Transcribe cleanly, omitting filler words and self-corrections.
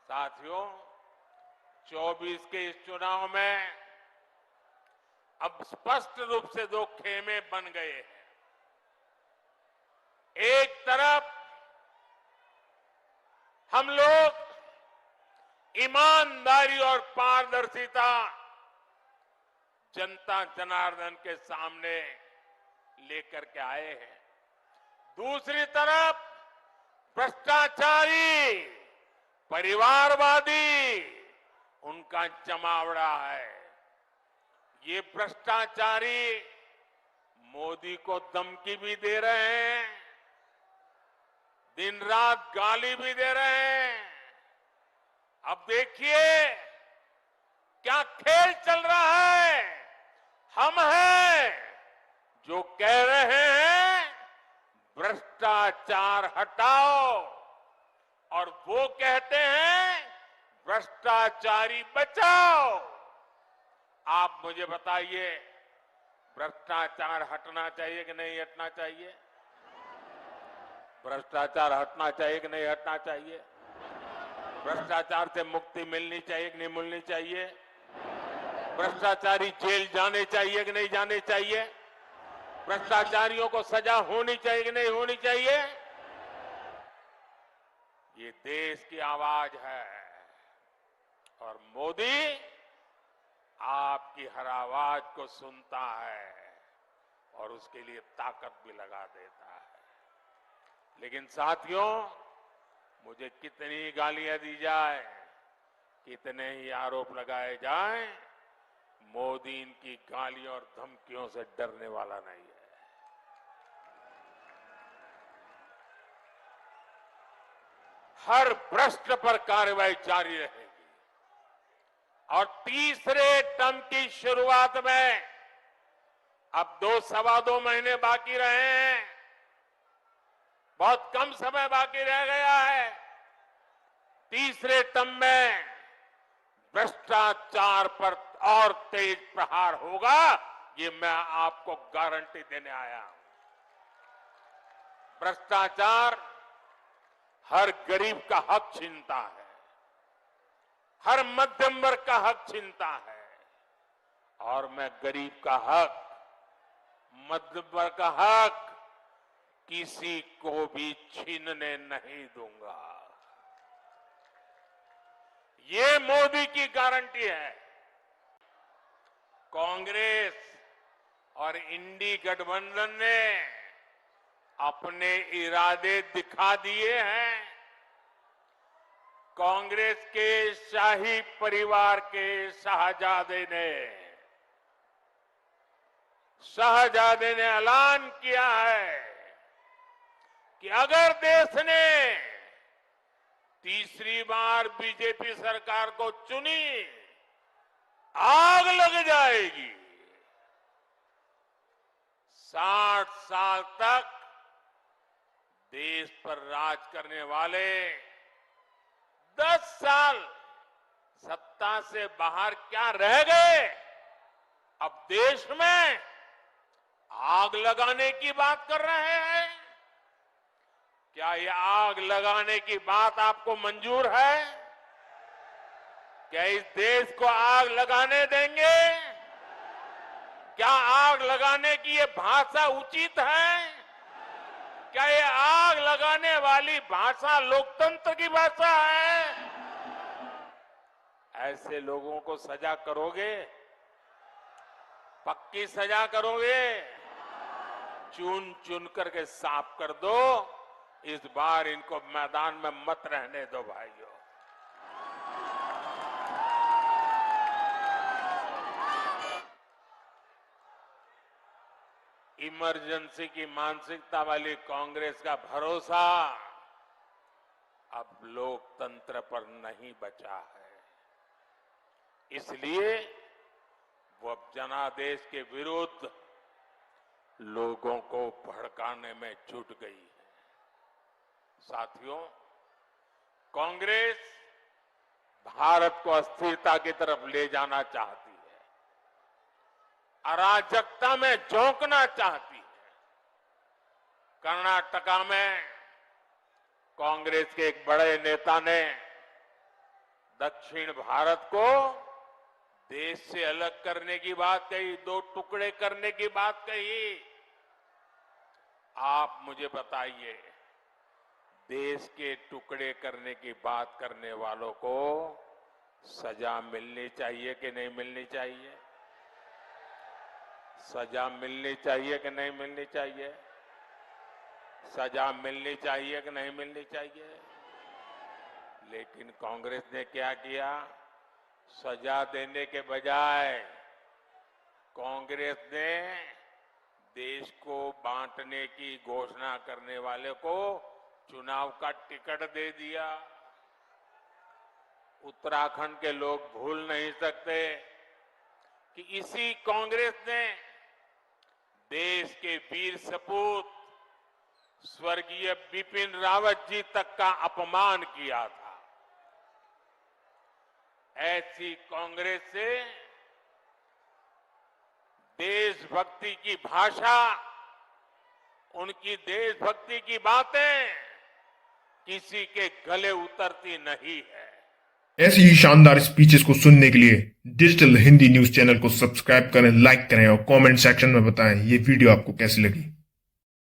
साथियों, 24 के इस चुनाव में अब स्पष्ट रूप से दो खेमे बन गए हैं। एक तरफ हम लोग ईमानदारी और पारदर्शिता जनता जनार्दन के सामने लेकर के आए हैं। दूसरी तरफ भ्रष्टाचारी, परिवारवादी उनका जमावड़ा है। ये भ्रष्टाचारी मोदी को धमकी भी दे रहे हैं, दिन रात गाली भी दे रहे हैं। अब देखिए क्या खेल चल रहा है। हम हैं जो कह रहे हैं भ्रष्टाचार हटाओ, और वो कहते हैं भ्रष्टाचारी बचाओ। आप मुझे बताइए, भ्रष्टाचार हटना चाहिए कि नहीं हटना चाहिए? भ्रष्टाचार हटना चाहिए कि नहीं हटना चाहिए? भ्रष्टाचार से मुक्ति मिलनी चाहिए कि नहीं मिलनी चाहिए? भ्रष्टाचारी जेल जाने चाहिए कि नहीं जाने चाहिए? भ्रष्टाचारियों को सजा होनी चाहिए कि नहीं होनी चाहिए? ये देश की आवाज है और मोदी आपकी हर आवाज को सुनता है और उसके लिए ताकत भी लगा देता है। लेकिन साथियों, मुझे कितनी गालियां दी जाए, कितने ही आरोप लगाए जाएं, मोदी इनकी गालियों और धमकियों से डरने वाला नहीं है। हर भ्रष्ट पर कार्रवाई जारी रहेगी और तीसरे टर्म की शुरुआत में अब 2-2.25 महीने बाकी रहे हैं। बहुत कम समय बाकी रह गया है। तीसरे टर्म में भ्रष्टाचार पर और तेज प्रहार होगा, ये मैं आपको गारंटी देने आया हूं। भ्रष्टाचार हर गरीब का हक छीनता है, हर मध्यम वर्ग का हक छीनता है, और मैं गरीब का हक, मध्यम वर्ग का हक किसी को भी छीनने नहीं दूंगा। ये मोदी की गारंटी है। कांग्रेस और इंडी गठबंधन ने अपने इरादे दिखा दिए हैं। कांग्रेस के शाही परिवार के शहजादे ने ऐलान किया है कि अगर देश ने तीसरी बार बीजेपी सरकार को चुनी, आग लग जाएगी। 60 साल तक देश पर राज करने वाले 10 साल सत्ता से बाहर क्या रह गए? अब देश में आग लगाने की बात कर रहे हैं। क्या ये आग लगाने की बात आपको मंजूर है? क्या इस देश को आग लगाने देंगे? क्या आग लगाने की ये भाषा उचित है? क्या ये आग लगाने वाली भाषा लोकतंत्र की भाषा है? ऐसे लोगों को सजा करोगे? पक्की सजा करोगे? चुन चुन करके साफ कर दो। इस बार इनको मैदान में मत रहने दो भाइयों। इमरजेंसी की मानसिकता वाली कांग्रेस का भरोसा अब लोकतंत्र पर नहीं बचा है। इसलिए वो अब जनादेश के विरुद्ध लोगों को भड़काने में जुट गई है। साथियों, कांग्रेस भारत को अस्थिरता की तरफ ले जाना चाहती है, अराजकता में झोंकना चाहती है। कर्नाटका में कांग्रेस के एक बड़े नेता ने दक्षिण भारत को देश से अलग करने की बात कही, दो टुकड़े करने की बात कही। आप मुझे बताइए, देश के टुकड़े करने की बात करने वालों को सजा मिलनी चाहिए कि नहीं मिलनी चाहिए? सजा मिलनी चाहिए कि नहीं मिलनी चाहिए? सजा मिलनी चाहिए कि नहीं मिलनी चाहिए? लेकिन कांग्रेस ने क्या किया? सजा देने के बजाय कांग्रेस ने देश को बांटने की घोषणा करने वाले को चुनाव का टिकट दे दिया। उत्तराखंड के लोग भूल नहीं सकते कि इसी कांग्रेस ने देश के वीर सपूत स्वर्गीय बिपिन रावत जी तक का अपमान किया था। ऐसी कांग्रेस से देशभक्ति की भाषा, उनकी देशभक्ति की बातें किसी के गले उतरती नहीं है। ऐसी ही शानदार स्पीचेस को सुनने के लिए डिजिटल हिंदी न्यूज चैनल को सब्सक्राइब करें, लाइक करें और कमेंट सेक्शन में बताएं ये वीडियो आपको कैसी लगी।